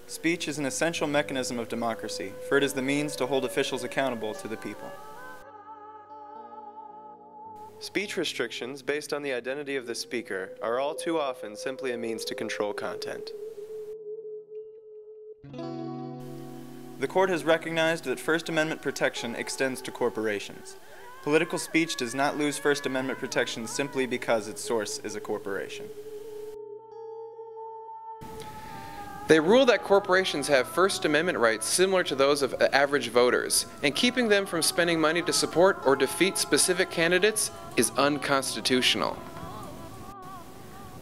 Speech is an essential mechanism of democracy, for it is the means to hold officials accountable to the people. Speech restrictions based on the identity of the speaker are all too often simply a means to control content. The court has recognized that First Amendment protection extends to corporations. Political speech does not lose First Amendment protection simply because its source is a corporation. They rule that corporations have First Amendment rights similar to those of average voters, and keeping them from spending money to support or defeat specific candidates is unconstitutional.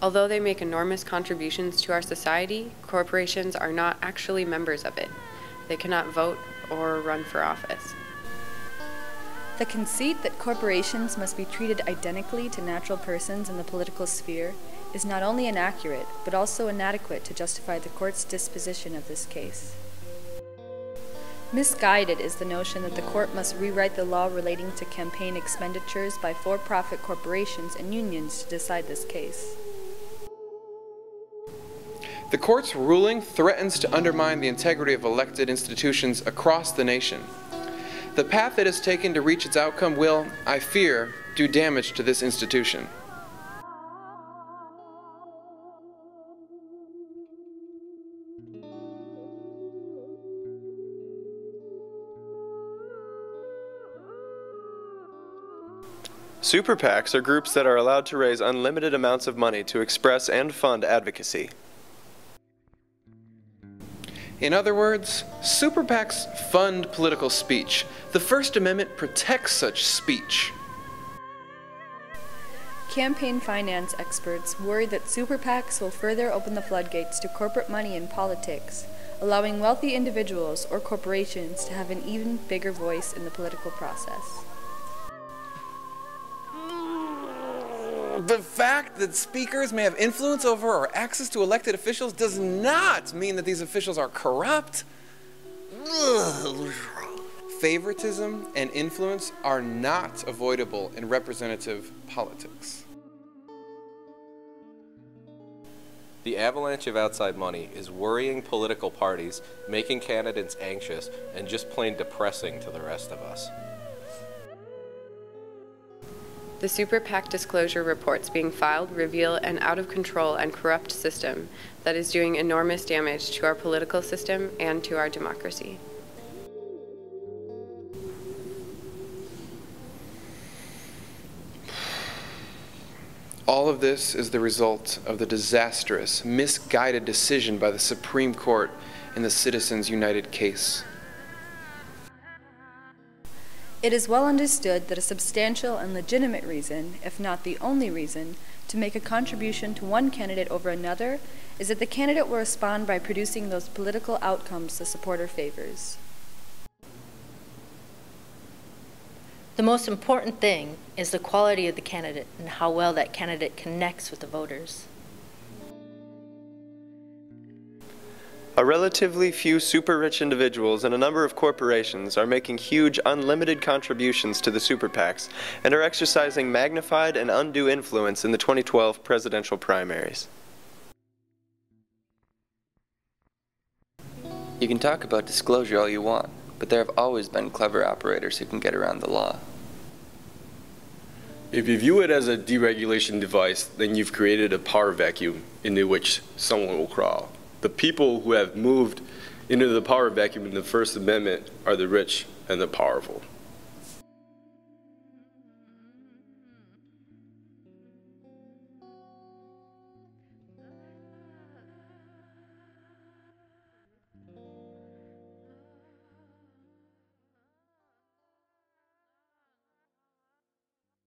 Although they make enormous contributions to our society, corporations are not actually members of it. They cannot vote or run for office. The conceit that corporations must be treated identically to natural persons in the political sphere is not only inaccurate, but also inadequate to justify the court's disposition of this case. Misguided is the notion that the court must rewrite the law relating to campaign expenditures by for-profit corporations and unions to decide this case. The court's ruling threatens to undermine the integrity of elected institutions across the nation. The path it has taken to reach its outcome will, I fear, do damage to this institution. Super PACs are groups that are allowed to raise unlimited amounts of money to express and fund advocacy. In other words, super PACs fund political speech. The First Amendment protects such speech. Campaign finance experts worry that super PACs will further open the floodgates to corporate money in politics, allowing wealthy individuals or corporations to have an even bigger voice in the political process. The fact that speakers may have influence over or access to elected officials does not mean that these officials are corrupt. Favoritism and influence are not avoidable in representative politics. The avalanche of outside money is worrying political parties, making candidates anxious, and just plain depressing to the rest of us. The Super PAC disclosure reports being filed reveal an out-of-control and corrupt system that is doing enormous damage to our political system and to our democracy. All of this is the result of the disastrous, misguided decision by the Supreme Court in the Citizens United case. It is well understood that a substantial and legitimate reason, if not the only reason, to make a contribution to one candidate over another is that the candidate will respond by producing those political outcomes the supporter favors. The most important thing is the quality of the candidate and how well that candidate connects with the voters. A relatively few super-rich individuals and a number of corporations are making huge, unlimited contributions to the super PACs and are exercising magnified and undue influence in the 2012 presidential primaries. You can talk about disclosure all you want, but there have always been clever operators who can get around the law. If you view it as a deregulation device, then you've created a power vacuum into which someone will crawl. The people who have moved into the power vacuum in the First Amendment are the rich and the powerful.